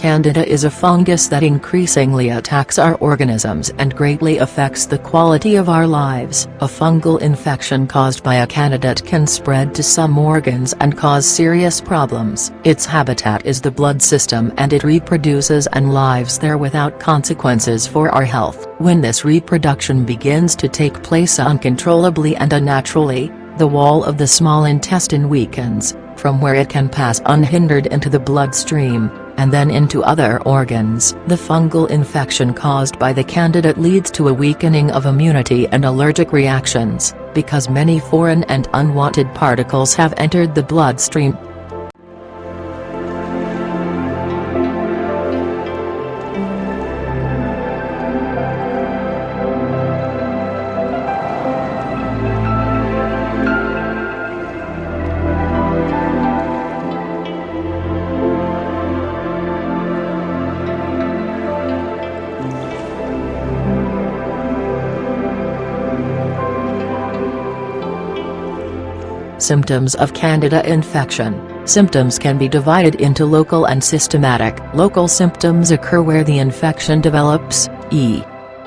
Candida is a fungus that increasingly attacks our organisms and greatly affects the quality of our lives. A fungal infection caused by a candida can spread to some organs and cause serious problems. Its habitat is the blood system and it reproduces and lives there without consequences for our health. When this reproduction begins to take place uncontrollably and unnaturally, the wall of the small intestine weakens, from where it can pass unhindered into the bloodstream, and then into other organs. The fungal infection caused by the candida leads to a weakening of immunity and allergic reactions, because many foreign and unwanted particles have entered the bloodstream. Symptoms of Candida infection. Symptoms can be divided into local and systematic. Local symptoms occur where the infection develops,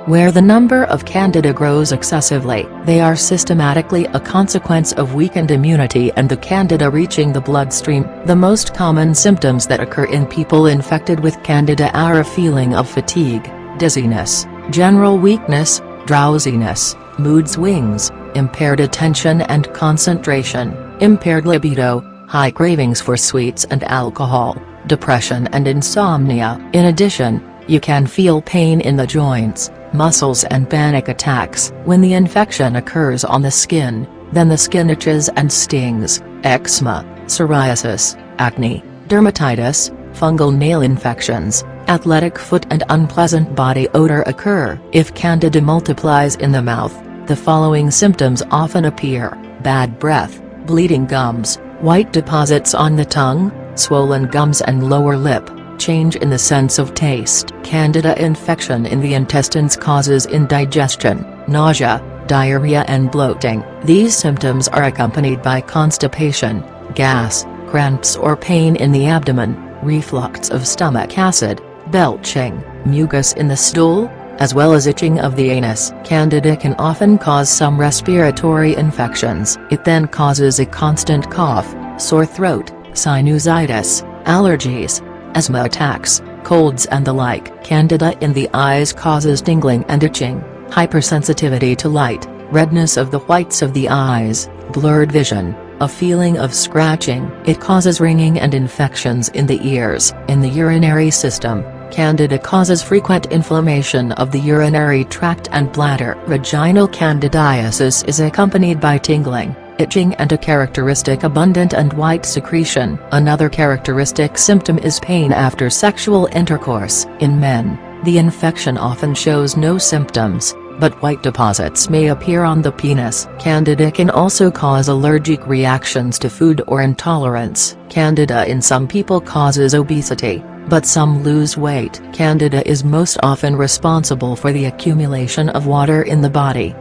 where the number of Candida grows excessively. They are systematically a consequence of weakened immunity and the Candida reaching the bloodstream. The most common symptoms that occur in people infected with Candida are a feeling of fatigue, dizziness, general weakness, drowsiness, mood swings, impaired attention and concentration, impaired libido, high cravings for sweets and alcohol, depression and insomnia. In addition, you can feel pain in the joints, muscles and panic attacks. When the infection occurs on the skin, then the skin itches and stings. Eczema, psoriasis, acne, dermatitis, fungal nail infections, athletic foot and unpleasant body odor occur. If Candida multiplies in the mouth, the following symptoms often appear: bad breath, bleeding gums, white deposits on the tongue, swollen gums and lower lip, change in the sense of taste. Candida infection in the intestines causes indigestion, nausea, diarrhea and bloating. These symptoms are accompanied by constipation, gas, cramps or pain in the abdomen, reflux of stomach acid, belching, mucus in the stool, as well as itching of the anus. Candida can often cause some respiratory infections. It then causes a constant cough, sore throat, sinusitis, allergies, asthma attacks, colds and the like. Candida in the eyes causes tingling and itching, hypersensitivity to light, redness of the whites of the eyes, blurred vision, a feeling of scratching. It causes ringing and infections in the ears. In the urinary system, Candida causes frequent inflammation of the urinary tract and bladder. Vaginal candidiasis is accompanied by tingling, itching and a characteristic abundant and white secretion. Another characteristic symptom is pain after sexual intercourse. In men, the infection often shows no symptoms, but white deposits may appear on the penis. Candida can also cause allergic reactions to food or intolerance. Candida in some people causes obesity, but some lose weight. Candida is most often responsible for the accumulation of water in the body.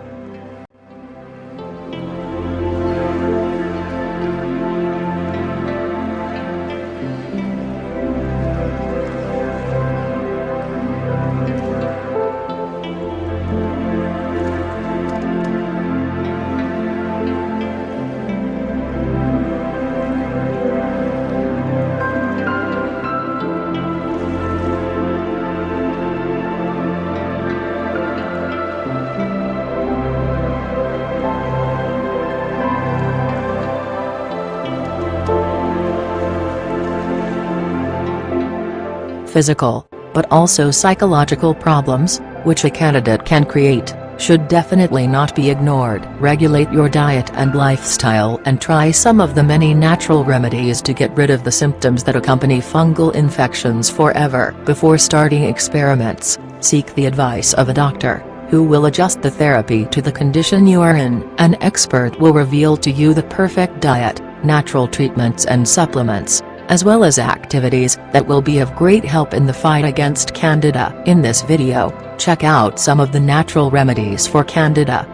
Physical, but also psychological problems, which a candidate can create, should definitely not be ignored. Regulate your diet and lifestyle and try some of the many natural remedies to get rid of the symptoms that accompany fungal infections forever. Before starting experiments, seek the advice of a doctor, who will adjust the therapy to the condition you are in. An expert will reveal to you the perfect diet, natural treatments and supplements, as well as activities that will be of great help in the fight against Candida. In this video, check out some of the natural remedies for Candida.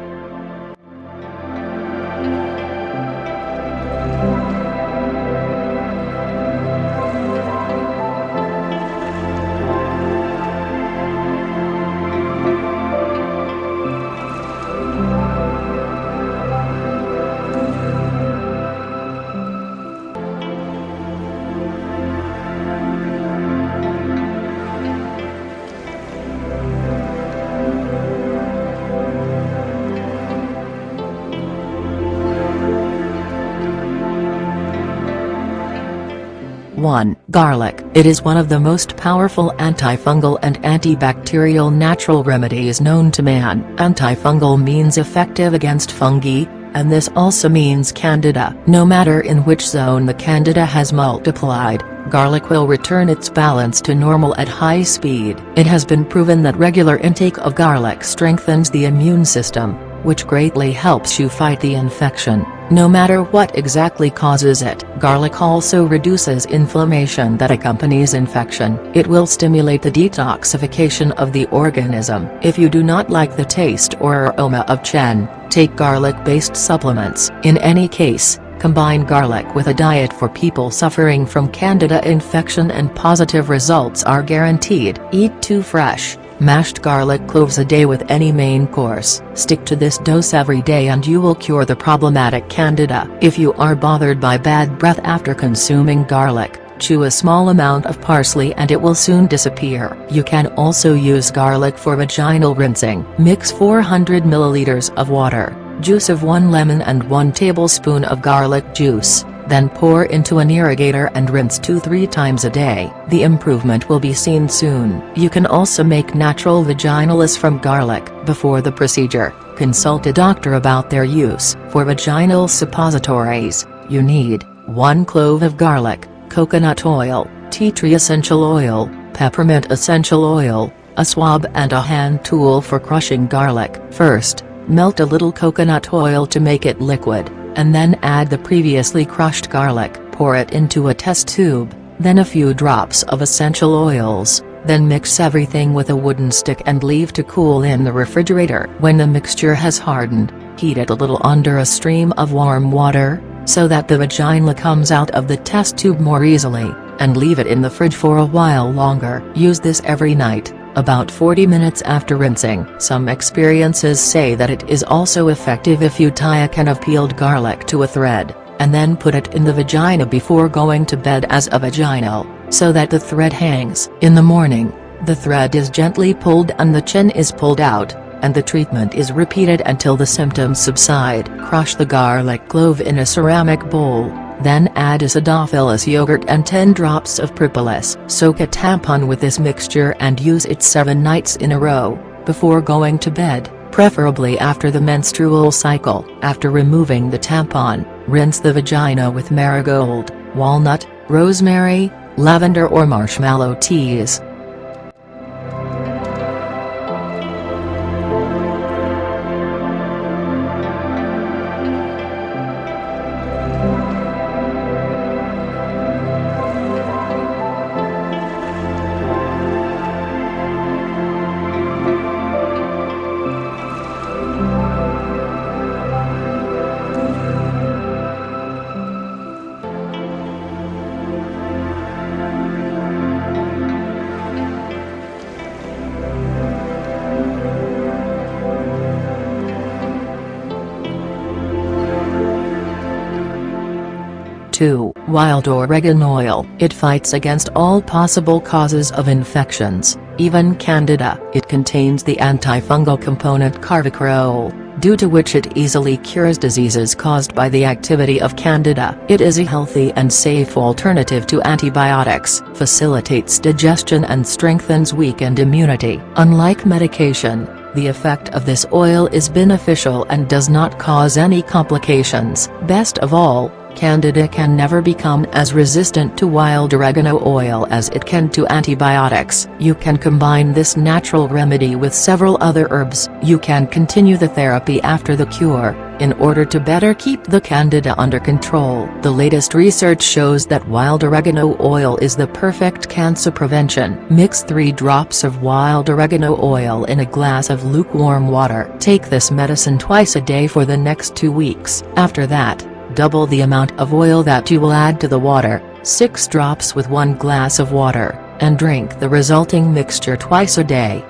1. Garlic. It is one of the most powerful antifungal and antibacterial natural remedies known to man. Antifungal means effective against fungi, and this also means Candida. No matter in which zone the Candida has multiplied, garlic will return its balance to normal at high speed. It has been proven that regular intake of garlic strengthens the immune system, which greatly helps you fight the infection, no matter what exactly causes it. Garlic also reduces inflammation that accompanies infection. It will stimulate the detoxification of the organism. If you do not like the taste or aroma of chen, take garlic-based supplements. In any case, combine garlic with a diet for people suffering from Candida infection and positive results are guaranteed. Eat 2 fresh, mashed garlic cloves a day with any main course. Stick to this dose every day and you will cure the problematic Candida. If you are bothered by bad breath after consuming garlic, chew a small amount of parsley and it will soon disappear. You can also use garlic for vaginal rinsing. Mix 400 milliliters of water, juice of 1 lemon and 1 tablespoon of garlic juice, then pour into an irrigator and rinse 2-3 times a day. The improvement will be seen soon. You can also make natural vaginalis from garlic. Before the procedure, consult a doctor about their use. For vaginal suppositories, you need 1 clove of garlic, coconut oil, tea tree essential oil, peppermint essential oil, a swab and a hand tool for crushing garlic. First, melt a little coconut oil to make it liquid, and then add the previously crushed garlic. Pour it into a test tube, then a few drops of essential oils, then mix everything with a wooden stick and leave to cool in the refrigerator. When the mixture has hardened, heat it a little under a stream of warm water, so that the vagina comes out of the test tube more easily, and leave it in the fridge for a while longer. Use this every night, about 40 minutes after rinsing. Some experiences say that it is also effective if you tie a can of peeled garlic to a thread, and then put it in the vagina before going to bed as a vaginal, so that the thread hangs. In the morning, the thread is gently pulled and the chin is pulled out, and the treatment is repeated until the symptoms subside. Crush the garlic clove in a ceramic bowl, then add acidophilus yogurt and 10 drops of propolis. Soak a tampon with this mixture and use it 7 nights in a row, before going to bed, preferably after the menstrual cycle. After removing the tampon, rinse the vagina with marigold, walnut, rosemary, lavender or marshmallow teas. 2. Wild oregano oil. It fights against all possible causes of infections, even Candida. It contains the antifungal component carvacrol, due to which it easily cures diseases caused by the activity of Candida. It is a healthy and safe alternative to antibiotics, facilitates digestion and strengthens weakened immunity. Unlike medication, the effect of this oil is beneficial and does not cause any complications. Best of all, Candida can never become as resistant to wild oregano oil as it can to antibiotics. You can combine this natural remedy with several other herbs. You can continue the therapy after the cure, in order to better keep the Candida under control. The latest research shows that wild oregano oil is the perfect cancer prevention. Mix 3 drops of wild oregano oil in a glass of lukewarm water. Take this medicine twice a day for the next 2 weeks. After that, double the amount of oil that you will add to the water, 6 drops with 1 glass of water, and drink the resulting mixture twice a day.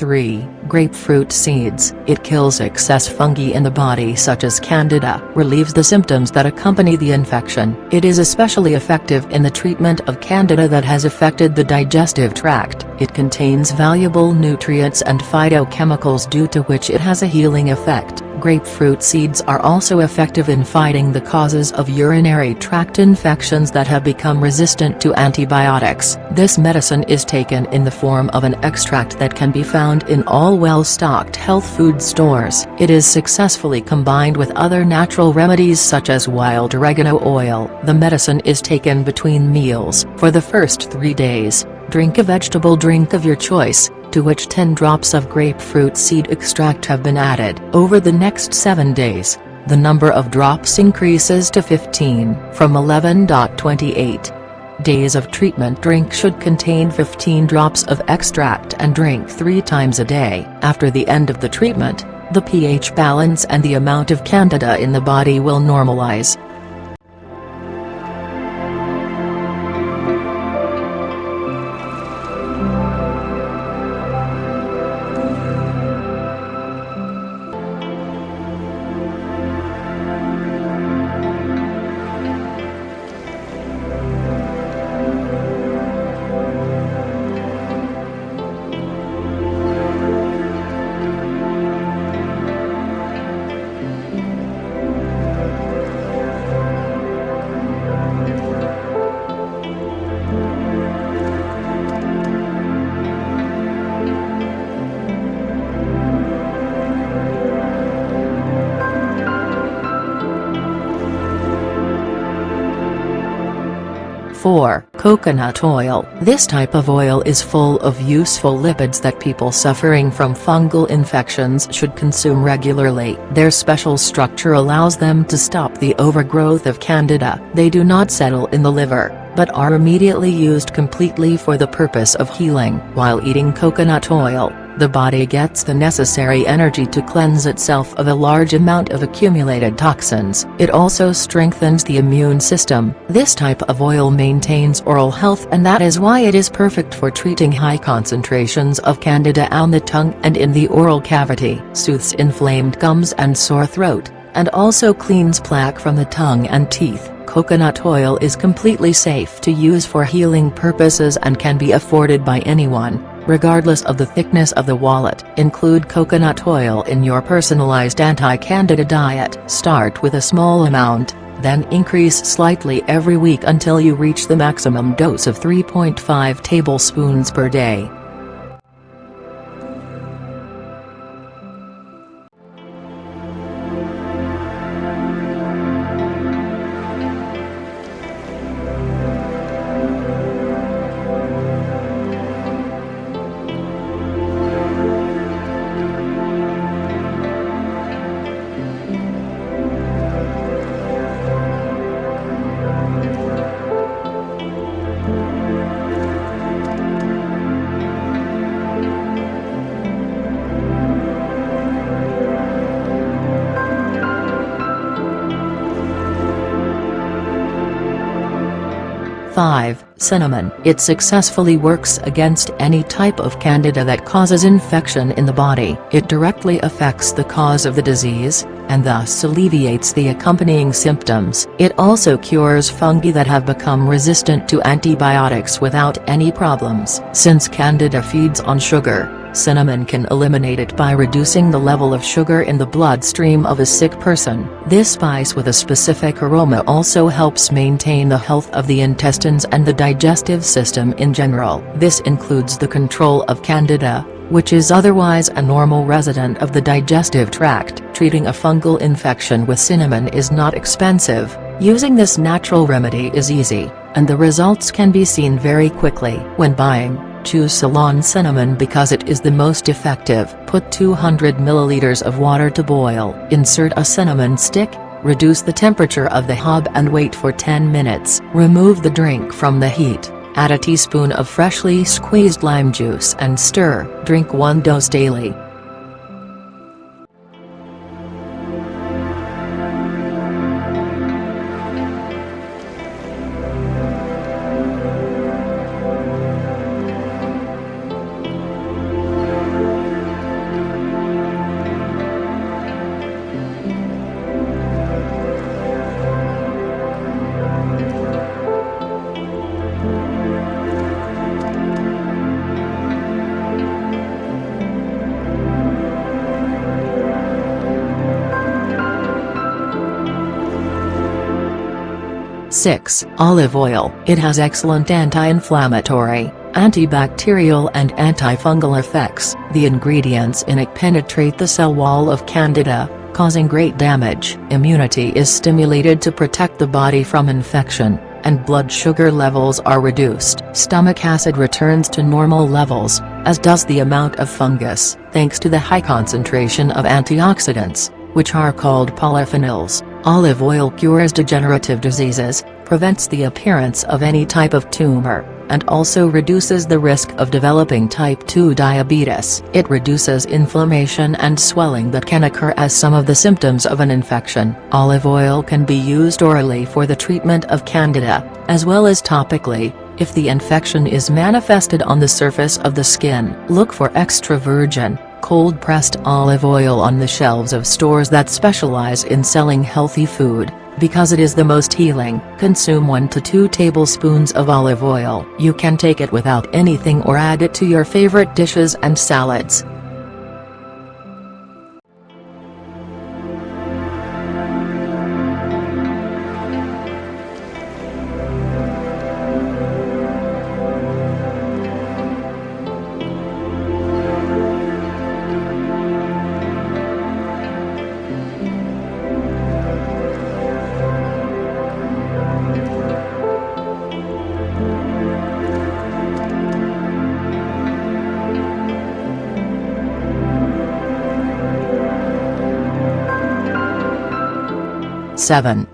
3. Grapefruit seeds. It kills excess fungi in the body such as Candida, relieves the symptoms that accompany the infection. It is especially effective in the treatment of Candida that has affected the digestive tract. It contains valuable nutrients and phytochemicals due to which it has a healing effect. Grapefruit seeds are also effective in fighting the causes of urinary tract infections that have become resistant to antibiotics. This medicine is taken in the form of an extract that can be found in all well-stocked health food stores. It is successfully combined with other natural remedies such as wild oregano oil. The medicine is taken between meals. For the first 3 days, drink a vegetable drink of your choice, to which 10 drops of grapefruit seed extract have been added. Over the next 7 days, the number of drops increases to 15, from 11.28 days of treatment. Drink should contain 15 drops of extract and drink 3 times a day. After the end of the treatment, the pH balance and the amount of Candida in the body will normalize. Coconut oil. This type of oil is full of useful lipids that people suffering from fungal infections should consume regularly. Their special structure allows them to stop the overgrowth of Candida. They do not settle in the liver, but are immediately used completely for the purpose of healing. While eating coconut oil, the body gets the necessary energy to cleanse itself of a large amount of accumulated toxins. It also strengthens the immune system. This type of oil maintains oral health, and that is why it is perfect for treating high concentrations of Candida on the tongue and in the oral cavity. Soothes inflamed gums and sore throat, and also cleans plaque from the tongue and teeth. Coconut oil is completely safe to use for healing purposes and can be afforded by anyone, regardless of the thickness of the wallet. Include coconut oil in your personalized anti-Candida diet. Start with a small amount, then increase slightly every week until you reach the maximum dose of 3.5 tablespoons per day. Cinnamon. It successfully works against any type of Candida that causes infection in the body. It directly affects the cause of the disease, and thus alleviates the accompanying symptoms. It also cures fungi that have become resistant to antibiotics without any problems. Since Candida feeds on sugar, cinnamon can eliminate it by reducing the level of sugar in the bloodstream of a sick person. This spice with a specific aroma also helps maintain the health of the intestines and the digestive system in general. This includes the control of Candida, which is otherwise a normal resident of the digestive tract. Treating a fungal infection with cinnamon is not expensive. Using this natural remedy is easy, and the results can be seen very quickly. When buying, choose Ceylon cinnamon because it is the most effective. Put 200 milliliters of water to boil. Insert a cinnamon stick, reduce the temperature of the hob and wait for 10 minutes. Remove the drink from the heat. Add a teaspoon of freshly squeezed lime juice and stir. Drink 1 dose daily. 6. Olive oil. It has excellent anti-inflammatory, antibacterial and antifungal effects. The ingredients in it penetrate the cell wall of Candida, causing great damage. Immunity is stimulated to protect the body from infection, and blood sugar levels are reduced. Stomach acid returns to normal levels, as does the amount of fungus, thanks to the high concentration of antioxidants, which are called polyphenols. Olive oil cures degenerative diseases, prevents the appearance of any type of tumor, and also reduces the risk of developing type 2 diabetes. It reduces inflammation and swelling that can occur as some of the symptoms of an infection. Olive oil can be used orally for the treatment of Candida, as well as topically, if the infection is manifested on the surface of the skin. Look for extra virgin, cold-pressed olive oil on the shelves of stores that specialize in selling healthy food, because it is the most healing. Consume 1 to 2 tablespoons of olive oil. You can take it without anything or add it to your favorite dishes and salads.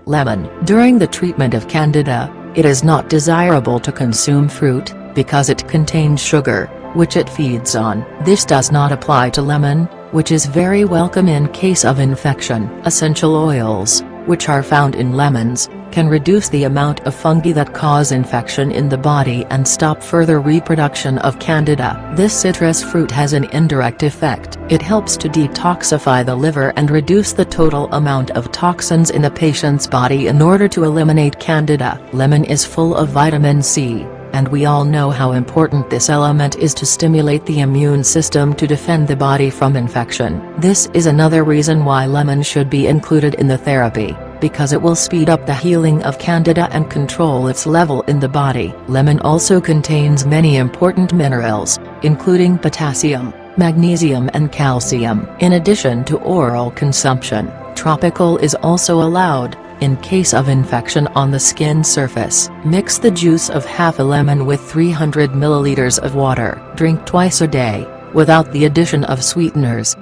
Lemon. During the treatment of Candida, it is not desirable to consume fruit, because it contains sugar, which it feeds on. This does not apply to lemon, which is very welcome in case of infection. Essential oils, which are found in lemons, can reduce the amount of fungi that cause infection in the body and stop further reproduction of Candida. This citrus fruit has an indirect effect. It helps to detoxify the liver and reduce the total amount of toxins in the patient's body in order to eliminate Candida. Lemon is full of vitamin C, and we all know how important this element is to stimulate the immune system to defend the body from infection. This is another reason why lemon should be included in the therapy, because it will speed up the healing of Candida and control its level in the body. Lemon also contains many important minerals, including potassium, magnesium and calcium. In addition to oral consumption, topical is also allowed, in case of infection on the skin surface. Mix the juice of half a lemon with 300 milliliters of water. Drink twice a day, without the addition of sweeteners.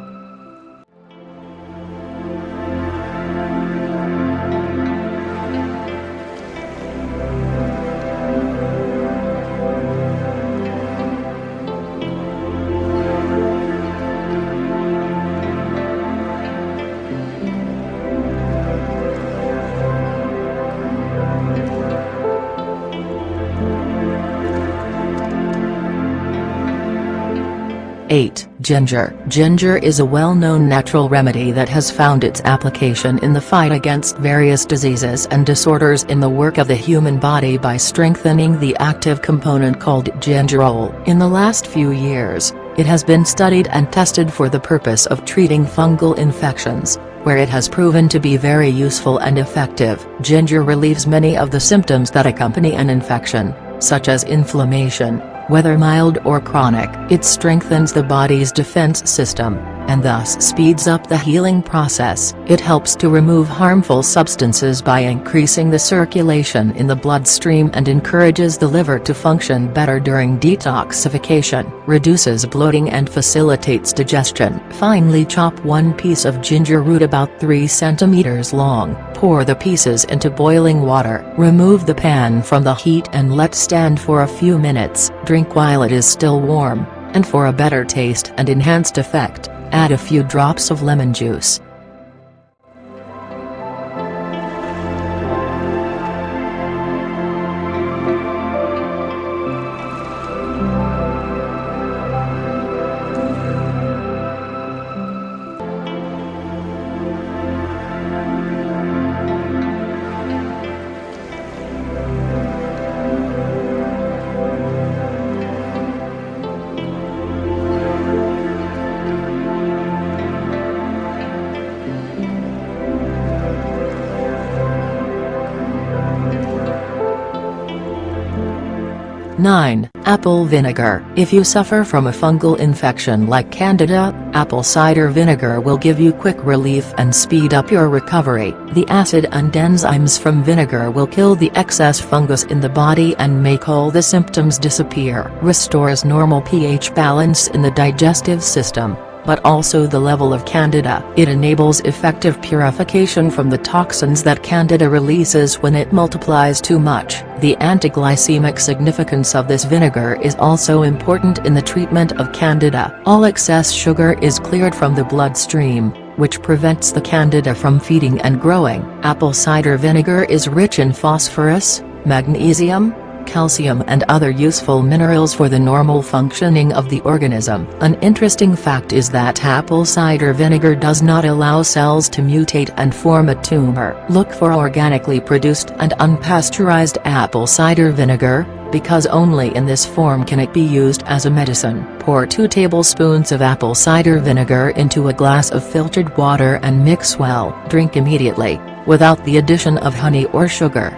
Ginger. Ginger is a well-known natural remedy that has found its application in the fight against various diseases and disorders in the work of the human body by strengthening the active component called gingerol. In the last few years, it has been studied and tested for the purpose of treating fungal infections, where it has proven to be very useful and effective. Ginger relieves many of the symptoms that accompany an infection, such as inflammation, whether mild or chronic. It strengthens the body's defense system, and thus speeds up the healing process. It helps to remove harmful substances by increasing the circulation in the bloodstream and encourages the liver to function better during detoxification, reduces bloating and facilitates digestion. Finely chop 1 piece of ginger root about 3 centimeters long. Pour the pieces into boiling water. Remove the pan from the heat and let stand for a few minutes. Drink while it is still warm, and for a better taste and enhanced effect, add a few drops of lemon juice. 9. Apple vinegar. If you suffer from a fungal infection like Candida, apple cider vinegar will give you quick relief and speed up your recovery. The acid and enzymes from vinegar will kill the excess fungus in the body and make all the symptoms disappear. Restores normal pH balance in the digestive system, but also the level of Candida. It enables effective purification from the toxins that Candida releases when it multiplies too much. The antiglycemic significance of this vinegar is also important in the treatment of Candida. All excess sugar is cleared from the bloodstream, which prevents the Candida from feeding and growing. Apple cider vinegar is rich in phosphorus, magnesium, calcium and other useful minerals for the normal functioning of the organism. An interesting fact is that apple cider vinegar does not allow cells to mutate and form a tumor. Look for organically produced and unpasteurized apple cider vinegar, because only in this form can it be used as a medicine. Pour 2 tablespoons of apple cider vinegar into a glass of filtered water and mix well. Drink immediately, without the addition of honey or sugar.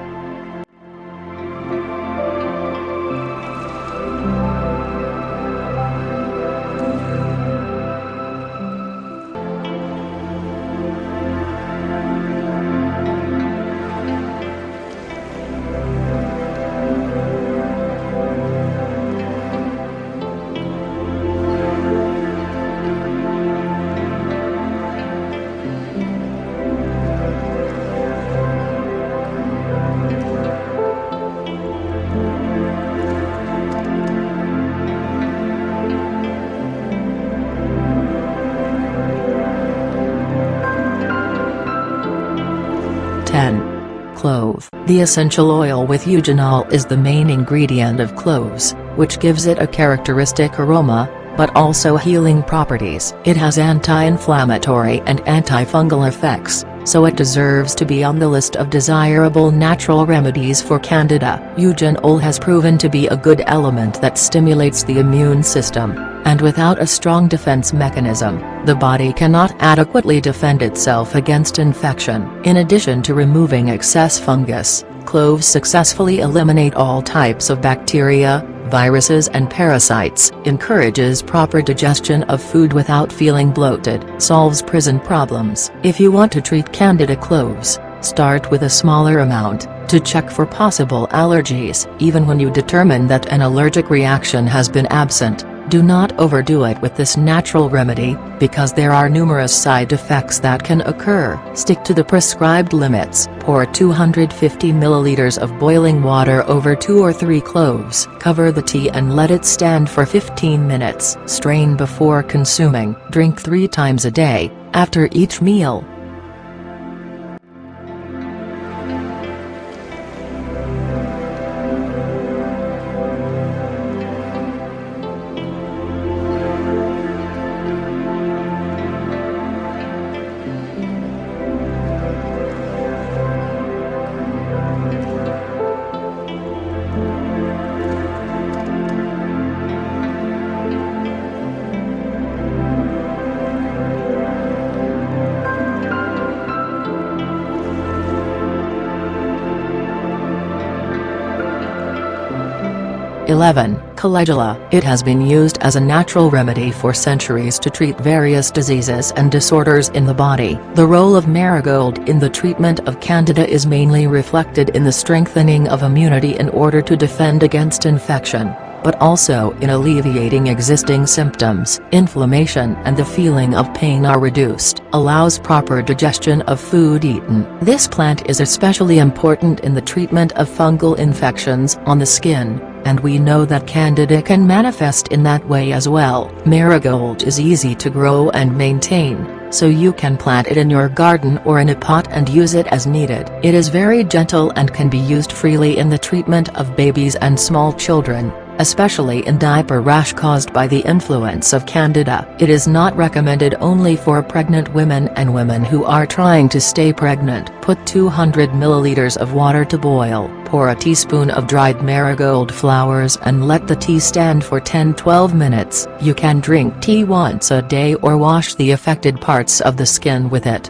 Clove. The essential oil with eugenol is the main ingredient of cloves, which gives it a characteristic aroma, but also healing properties. It has anti-inflammatory and antifungal effects, so it deserves to be on the list of desirable natural remedies for Candida. Eugenol has proven to be a good element that stimulates the immune system, and without a strong defense mechanism, the body cannot adequately defend itself against infection. In addition to removing excess fungus, cloves successfully eliminate all types of bacteria, viruses and parasites, encourages proper digestion of food without feeling bloated, solves prison problems. If you want to treat Candida cloves, start with a smaller amount, to check for possible allergies. Even when you determine that an allergic reaction has been absent, do not overdo it with this natural remedy, because there are numerous side effects that can occur. Stick to the prescribed limits. Pour 250 milliliters of boiling water over 2 or 3 cloves. Cover the tea and let it stand for 15 minutes. Strain before consuming. Drink 3 times a day, after each meal. Calendula. It has been used as a natural remedy for centuries to treat various diseases and disorders in the body. The role of marigold in the treatment of Candida is mainly reflected in the strengthening of immunity in order to defend against infection, but also in alleviating existing symptoms. Inflammation and the feeling of pain are reduced. Allows proper digestion of food eaten. This plant is especially important in the treatment of fungal infections on the skin, and we know that Candida can manifest in that way as well. Marigold is easy to grow and maintain, so you can plant it in your garden or in a pot and use it as needed. It is very gentle and can be used freely in the treatment of babies and small children, especially in diaper rash caused by the influence of Candida. It is not recommended only for pregnant women and women who are trying to stay pregnant. Put 200 milliliters of water to boil. Pour a teaspoon of dried marigold flowers and let the tea stand for 10-12 minutes. You can drink tea once a day or wash the affected parts of the skin with it.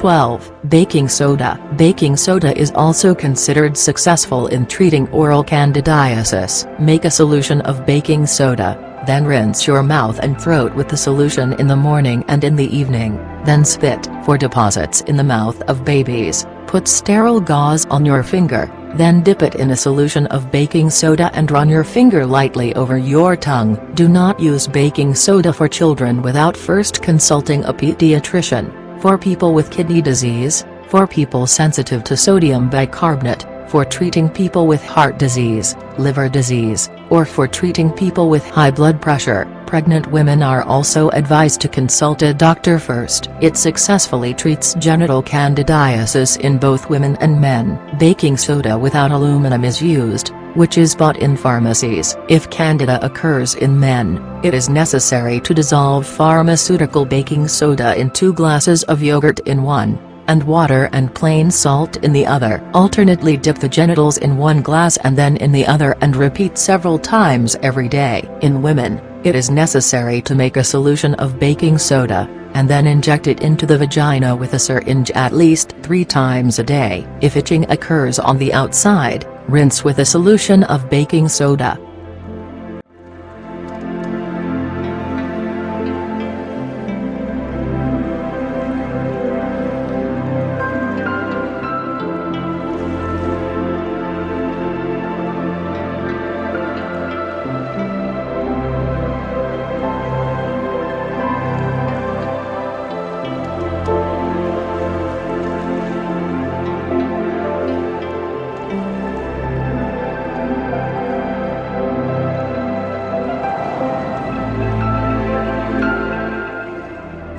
12. Baking soda. Baking soda is also considered successful in treating oral candidiasis. Make a solution of baking soda, then rinse your mouth and throat with the solution in the morning and in the evening, then spit. For deposits in the mouth of babies, put sterile gauze on your finger, then dip it in a solution of baking soda and run your finger lightly over your tongue. Do not use baking soda for children without first consulting a pediatrician, for people with kidney disease, for people sensitive to sodium bicarbonate, for treating people with heart disease, liver disease, or for treating people with high blood pressure. Pregnant women are also advised to consult a doctor first. It successfully treats genital candidiasis in both women and men. Baking soda without aluminum is used, which is bought in pharmacies. If candida occurs in men, it is necessary to dissolve pharmaceutical baking soda in 2 glasses of yogurt in one, and water and plain salt in the other. Alternately dip the genitals in one glass and then in the other and repeat several times every day. In women, it is necessary to make a solution of baking soda, and then inject it into the vagina with a syringe at least 3 times a day. If itching occurs on the outside, rinse with a solution of baking soda.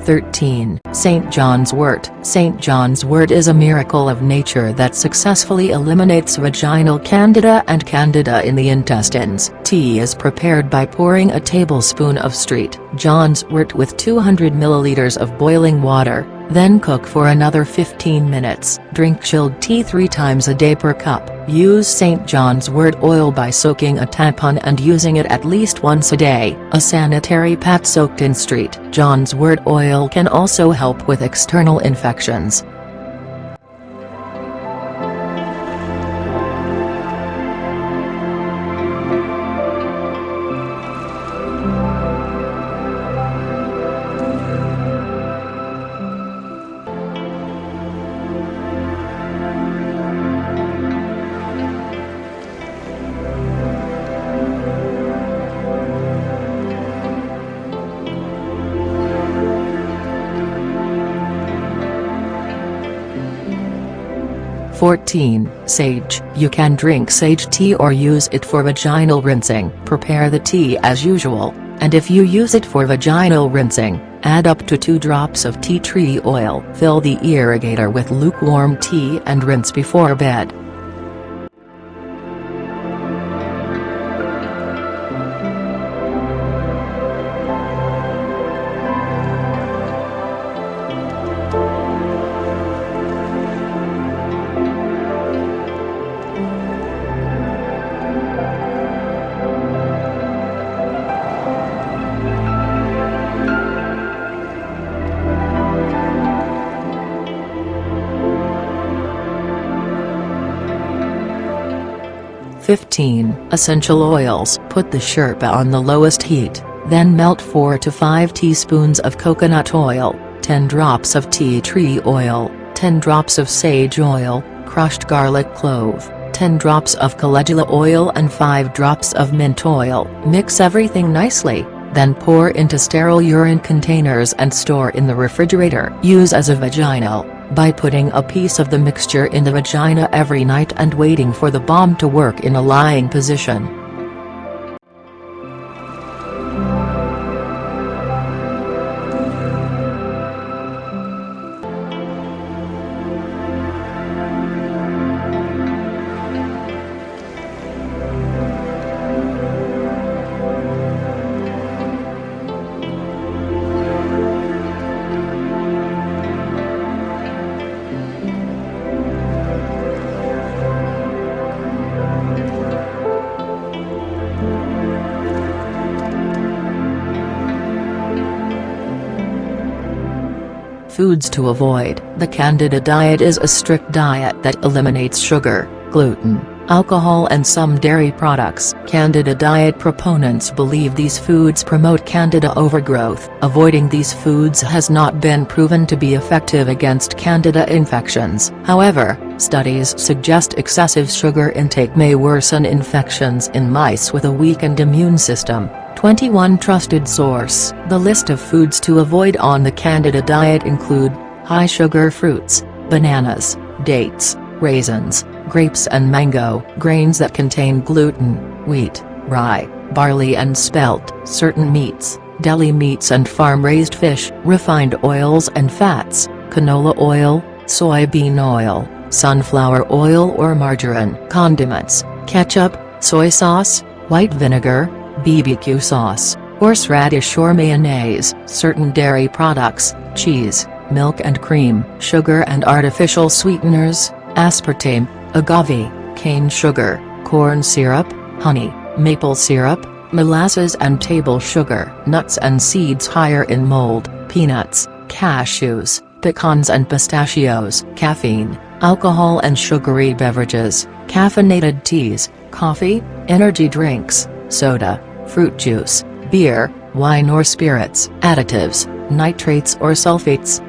13. St. John's wort. St. John's wort is a miracle of nature that successfully eliminates vaginal candida and candida in the intestines. Tea is prepared by pouring a tablespoon of St. John's wort with 200 milliliters of boiling water, then cook for another 15 minutes. Drink chilled tea 3 times a day per cup. Use St. John's wort oil by soaking a tampon and using it at least once a day. A sanitary pad soaked in St. John's wort oil can also help with external infections. 14. Sage. You can drink sage tea or use it for vaginal rinsing. Prepare the tea as usual, and if you use it for vaginal rinsing, add up to 2 drops of tea tree oil. Fill the irrigator with lukewarm tea and rinse before bed. 15. Essential oils. Put the Sherpa on the lowest heat, then melt 4 to 5 teaspoons of coconut oil, 10 drops of tea tree oil, 10 drops of sage oil, crushed garlic clove, 10 drops of calendula oil and 5 drops of mint oil. Mix everything nicely, then pour into sterile urine containers and store in the refrigerator. Use as a vaginal, by putting a piece of the mixture in the vagina every night and waiting for the bomb to work in a lying position. 15. Foods to avoid. The Candida diet is a strict diet that eliminates sugar, gluten, alcohol and some dairy products. Candida diet proponents believe these foods promote Candida overgrowth. Avoiding these foods has not been proven to be effective against Candida infections. However, studies suggest excessive sugar intake may worsen infections in mice with a weakened immune system. 21 Trusted source. The list of foods to avoid on the Candida diet include high-sugar fruits, bananas, dates, raisins, grapes and mango. Grains that contain gluten, wheat, rye, barley and spelt. Certain meats, deli meats and farm-raised fish. Refined oils and fats, canola oil, soybean oil, sunflower oil or margarine. Condiments, ketchup, soy sauce, white vinegar, BBQ sauce, horseradish or mayonnaise. Certain dairy products, cheese, milk and cream. Sugar and artificial sweeteners, aspartame, agave, cane sugar, corn syrup, honey, maple syrup, molasses and table sugar. Nuts and seeds higher in mold, peanuts, cashews, pecans and pistachios. Caffeine, alcohol and sugary beverages, caffeinated teas, coffee, energy drinks, soda, fruit juice, beer, wine or spirits. Additives, nitrates or sulfates.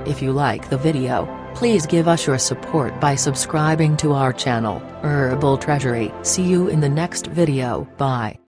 If you like the video, please give us your support by subscribing to our channel, Herbal Treasury. See you in the next video. Bye.